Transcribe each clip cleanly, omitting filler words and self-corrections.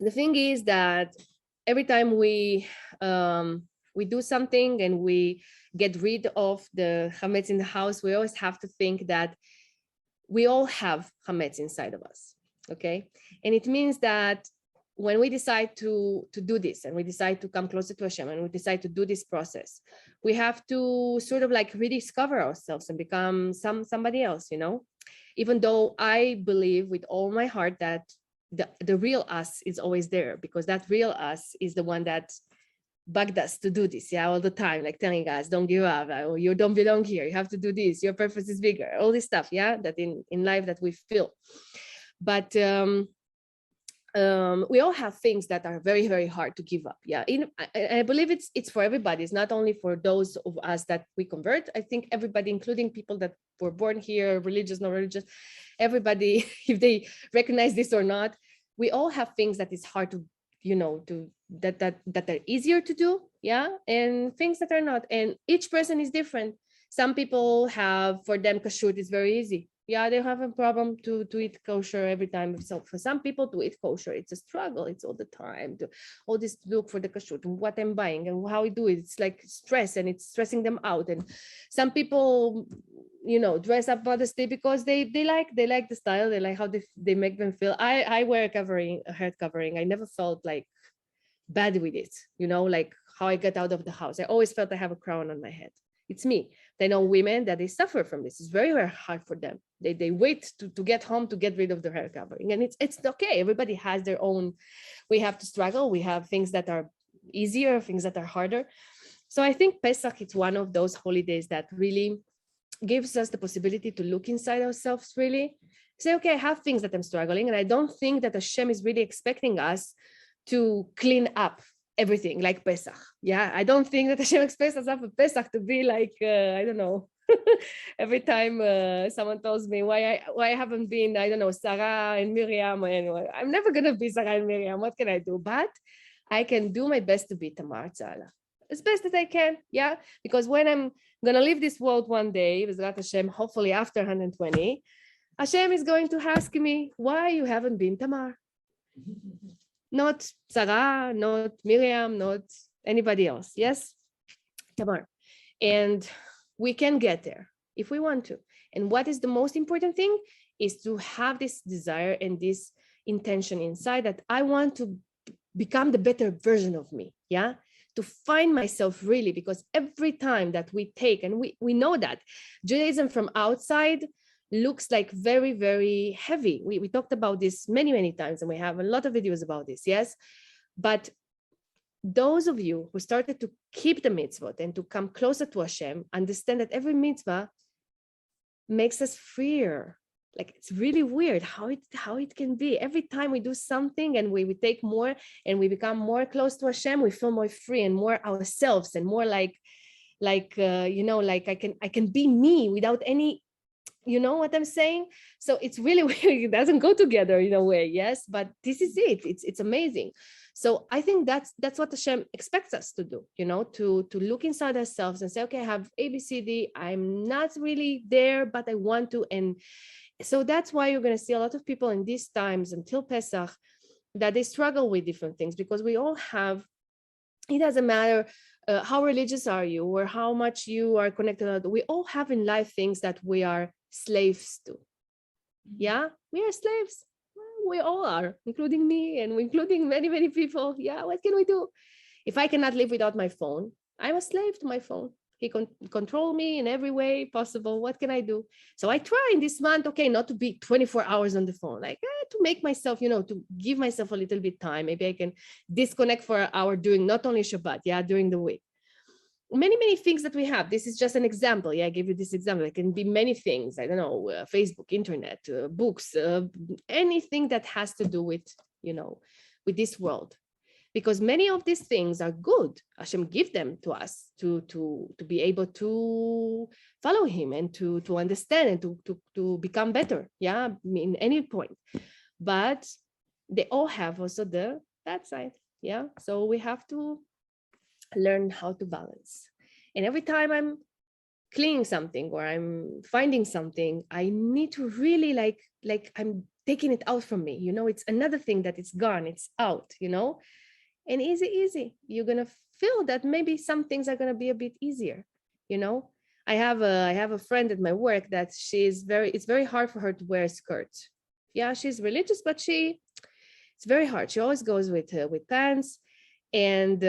the thing is that every time we do something and we get rid of the chametz in the house, we always have to think that we all have chametz inside of us, okay? And it means that when we decide to do this, and we decide to come closer to Hashem, and we decide to do this process, we have to sort of like rediscover ourselves and become somebody else, you know? Even though I believe with all my heart that the real us is always there, because that real us is the one that bugged us to do this, yeah, all the time, like telling us, don't give up, or you don't belong here, you have to do this, your purpose is bigger, all this stuff, yeah, that in life that we feel. But we all have things that are very, very hard to give up. Yeah, I believe it's for everybody. It's not only for those of us that we convert. I think everybody, including people that were born here, religious, not religious, everybody, if they recognize this or not, we all have things that is hard to, you know, that are easier to do. Yeah, and things that are not. And each person is different. Some people have, for them, kashrut is very easy. Yeah, they have a problem to eat kosher every time. So for some people to eat kosher, it's a struggle. It's all the time to all this look for the kashrut and what I'm buying and how I do it. It's like stress, and it's stressing them out. And some people, you know, dress up modestly because they like the style. They like how they make them feel. I wear a head covering. I never felt like bad with it. You know, like how I get out of the house. I always felt I have a crown on my head. It's me. They know women that they suffer from this. It's very, very hard for them. They wait to get home to get rid of their hair covering. And it's okay. Everybody has their own. We have to struggle. We have things that are easier, things that are harder. So I think Pesach is one of those holidays that really gives us the possibility to look inside ourselves, really. Say, okay, I have things that I'm struggling. And I don't think that Hashem is really expecting us to clean up everything like Pesach. Yeah, I don't think that Hashem expects us after Pesach to be like, I don't know, every time someone tells me why I haven't been, I don't know, Sarah and Miriam, and I'm never going to be Sarah and Miriam. What can I do? But I can do my best to be Tamar, Tzahala, as best as I can. Yeah, because when I'm going to leave this world one day, B'ezrat Hashem, hopefully after 120, Hashem is going to ask me why you haven't been Tamar. Not Sarah, not Miriam, not anybody else. Yes, Tamar. And we can get there if we want to. And what is the most important thing is to have this desire and this intention inside that I want to become the better version of me. Yeah, to find myself really, because every time that we take, and we know that Judaism from outside looks like very, very heavy. We talked about this many, many times, and we have a lot of videos about this, yes? But those of you who started to keep the mitzvot and to come closer to Hashem, understand that every mitzvah makes us freer. Like, it's really weird how it can be. Every time we do something and we take more and we become more close to Hashem, we feel more free and more ourselves and more like you know, like I can be me without any. You know what I'm saying? So it's really weird. It doesn't go together in a way, yes, but this is it. It's amazing. So I think that's what Hashem expects us to do, you know, to look inside ourselves and say, okay, I have A, B, C, D. I'm not really there, but I want to. And so that's why you're going to see a lot of people in these times until Pesach that they struggle with different things, because we all have, it doesn't matter how religious are you or how much you are connected. We all have in life things that we are slaves to. Yeah, we are slaves. We all are, including me and including many, many people. Yeah, what can we do? If I cannot live without my phone, I'm a slave to my phone. He can control me in every way possible. What can I do? So I try in this month, okay, not to be 24 hours on the phone, like to make myself, you know, to give myself a little bit time. Maybe I can disconnect for an hour during not only Shabbat, yeah, during the week. Many, many things that we have. This is just an example. Yeah, I gave you this example. It can be many things. I don't know, Facebook, internet, books, anything that has to do with, you know, with this world. Because many of these things are good. Hashem give them to us to be able to follow him and to understand and to become better. Yeah, in any point. But they all have also the bad side. Yeah, so we have to learn how to balance. And every time I'm cleaning something or I'm finding something, I need to really like I'm taking it out from me. It's another thing that it's gone, it's out, and easy. You're going to feel that maybe some things are going to be a bit easier. I have a friend at my work that it's very hard for her to wear a skirt. Yeah, she's religious, but it's very hard. She always goes with pants, and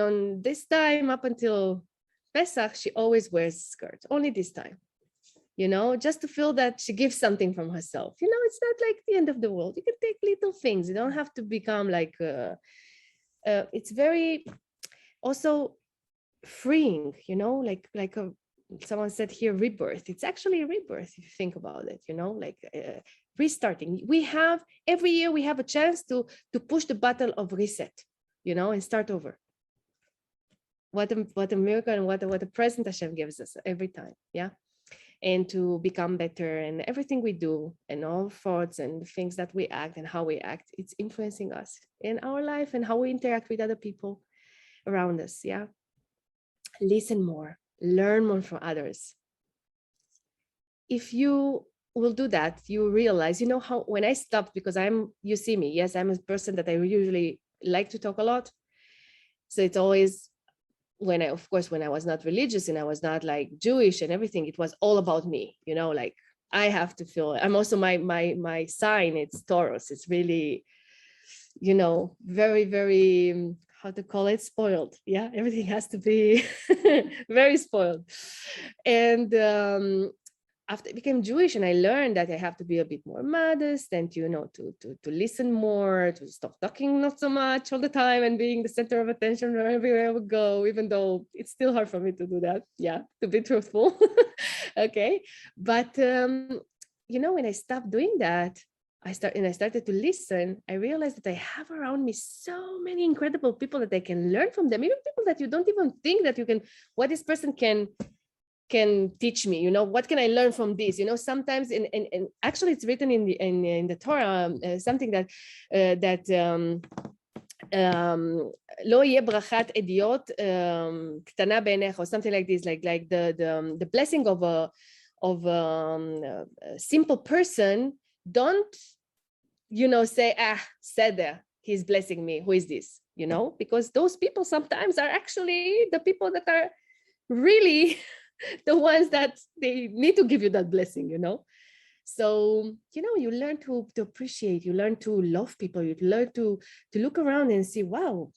on this time up until Pesach, she always wears a skirt. Only this time, just to feel that she gives something from herself. It's not like the end of the world. You can take little things. You don't have to become like. It's very also freeing, someone said here, rebirth. It's actually a rebirth if you think about it, restarting. Every year we have a chance to push the button of reset, and start over. What a miracle, and what a present Hashem gives us every time. Yeah. And to become better, and everything we do, and all thoughts and the things that we act and how we act, it's influencing us in our life and how we interact with other people around us. Yeah. Listen more, learn more from others. If you will do that, you realize, how when I stopped, because you see me, yes, I'm a person that I usually like to talk a lot. So it's always when I was not religious and I was not like Jewish and everything, it was all about me, like I have to feel. I'm also my sign, it's Taurus. It's really, very, very, how to call it, spoiled. Yeah, everything has to be very spoiled. And after I became Jewish, and I learned that I have to be a bit more modest and to listen more, to stop talking not so much all the time and being the center of attention everywhere I would go, even though it's still hard for me to do that. Yeah, to be truthful. Okay. But when I stopped doing that, I started to listen, I realized that I have around me so many incredible people that I can learn from them, even people that you don't even think that you can, what this person can teach me, what can I learn from this? Sometimes, and actually it's written in the Torah, something that lo yeh brachat ediot ktana beinech, or something like this, like the blessing of a simple person. Don't say, Seder, he's blessing me, who is this? Because those people sometimes are actually the people that are really the ones that they need to give you that blessing, So, you learn to appreciate, you learn to love people, you learn to look around and see, wow,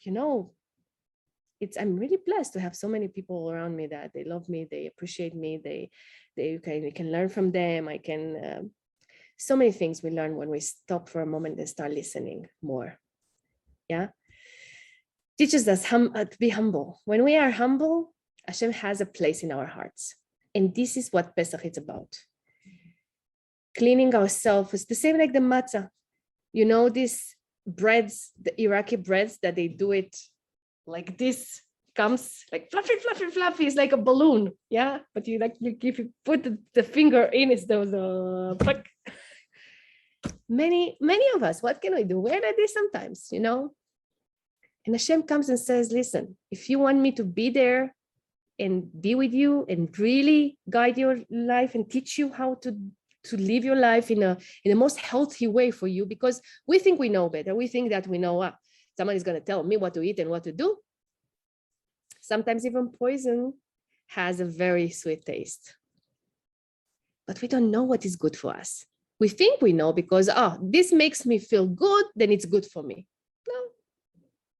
I'm really blessed to have so many people around me that they love me, they appreciate me, we can learn from them. I can, so many things we learn when we stop for a moment and start listening more. Yeah. Teaches us to be humble. When we are humble, Hashem has a place in our hearts. And this is what Pesach is about. Cleaning ourselves. It's the same like the matza. These breads, the Iraqi breads, that they do it like this, comes like fluffy. It's like a balloon. Yeah. But if you put the finger in, it's those many of us, what can we do? We're like this sometimes, And Hashem comes and says, listen, if you want me to be there and be with you and really guide your life and teach you how to live your life in the most healthy way for you, because we think we know better. We think that we know, someone is going to tell me what to eat and what to do. Sometimes even poison has a very sweet taste. But we don't know what is good for us. We think we know because, this makes me feel good, then it's good for me. No,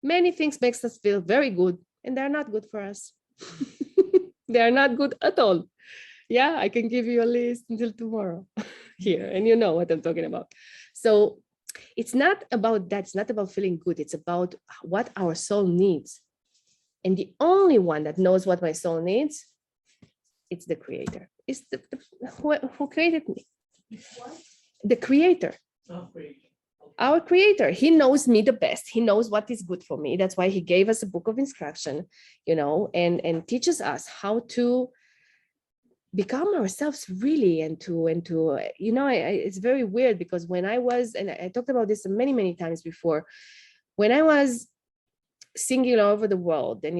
many things makes us feel very good, and they're not good for us. They are not good at all. Yeah, I can give you a list until tomorrow here, and you know what I'm talking about. So it's not about that. It's not about feeling good. It's about what our soul needs. And the only one that knows what my soul needs, it's the Creator. It's who created me. What? The Creator. Oh, our Creator. He knows me the best. He knows what is good for me. That's why he gave us a book of instruction, and teaches us how to become ourselves really, and to it's very weird, because when I was, and I talked about this many times before, when I was singing all over the world, and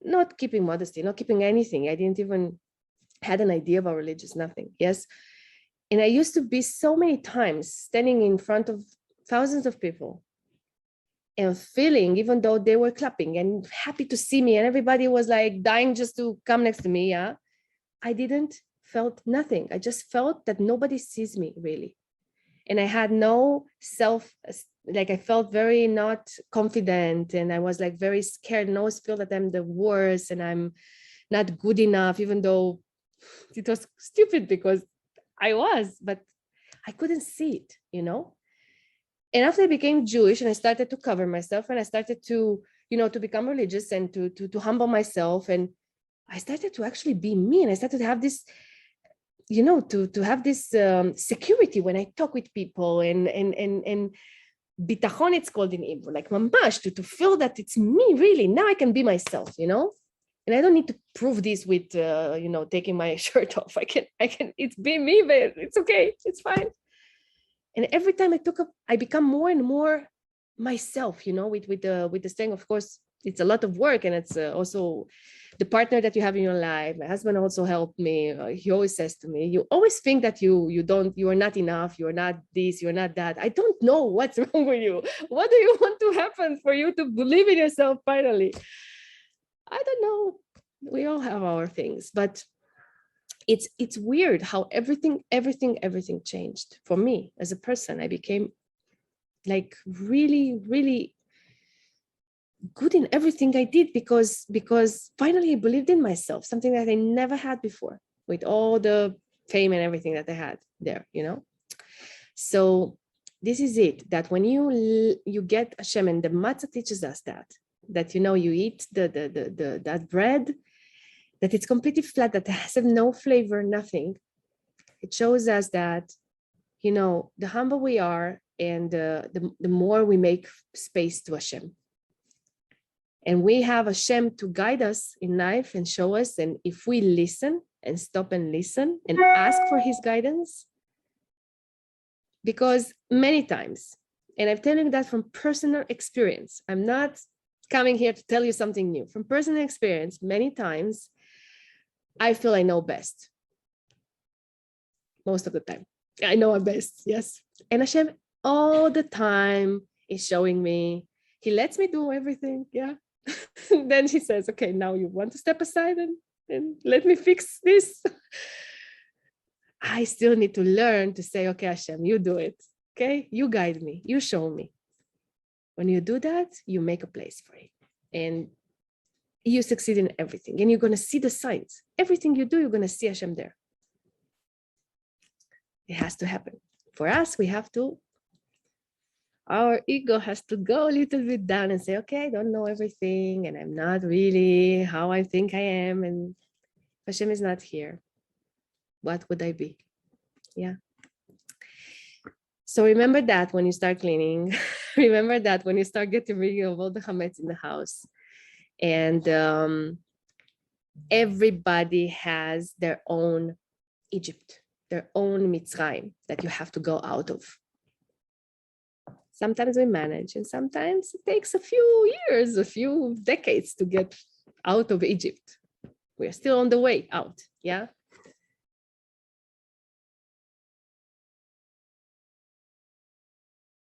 not keeping modesty, not keeping anything, I didn't even had an idea about religious, nothing. Yes. And I used to be so many times standing in front of thousands of people and feeling, even though they were clapping and happy to see me and everybody was like dying just to come next to me, yeah, I didn't felt nothing. I just felt that nobody sees me really. And I had no like I felt very not confident, and I was like very scared and always feel that I'm the worst and I'm not good enough, even though it was stupid because I was, but I couldn't see it, And after I became Jewish and I started to cover myself and I started to, to become religious and to humble myself, and I started to actually be me, and I started to have this, to have this security when I talk with people, and bitachon, it's called in Hebrew, like mamash, to feel that it's me really. Now I can be myself, and I don't need to prove this with, taking my shirt off. I can, it's be me, but it's okay. It's fine. And every time I become more and more myself, with the saying, of course, it's a lot of work, and it's also the partner that you have in your life. My husband also helped me. He always says to me, you always think that you are not enough. You're not this, you're not that. I don't know what's wrong with you. What do you want to happen for you to believe in yourself finally? I don't know. We all have our things, but it's weird how everything changed for me as a person. I became like really, really good in everything I did because finally I believed in myself, something that I never had before, with all the fame and everything that I had there, So this is it, that when you get Hashem, and the matza teaches us that you eat that bread, that it's completely flat, that has no flavor, nothing. It shows us that, the humble we are, and the more we make space to Hashem. And we have Hashem to guide us in life and show us. And if we listen and stop and listen and ask for his guidance, because many times, and I'm telling that from personal experience, I'm not coming here to tell you something new. From personal experience, many times, I feel I know best. Most of the time. I know I'm best, yes. And Hashem all the time is showing me. He lets me do everything, yeah. Then he says, okay, now you want to step aside and let me fix this. I still need to learn to say, okay, Hashem, you do it. Okay, you guide me, you show me. When you do that, you make a place for it. And you succeed in everything. And you're going to see the signs. Everything you do, you're going to see Hashem there. It has to happen. For us, our ego has to go a little bit down and say, okay, I don't know everything, and I'm not really how I think I am, and Hashem is not here. What would I be? Yeah. So remember that when you start cleaning, remember that when you start getting rid of all the chametz in the house, and everybody has their own Egypt, their own Mitzrayim that you have to go out of. Sometimes we manage, and sometimes it takes a few years, a few decades to get out of Egypt. We're still on the way out, yeah?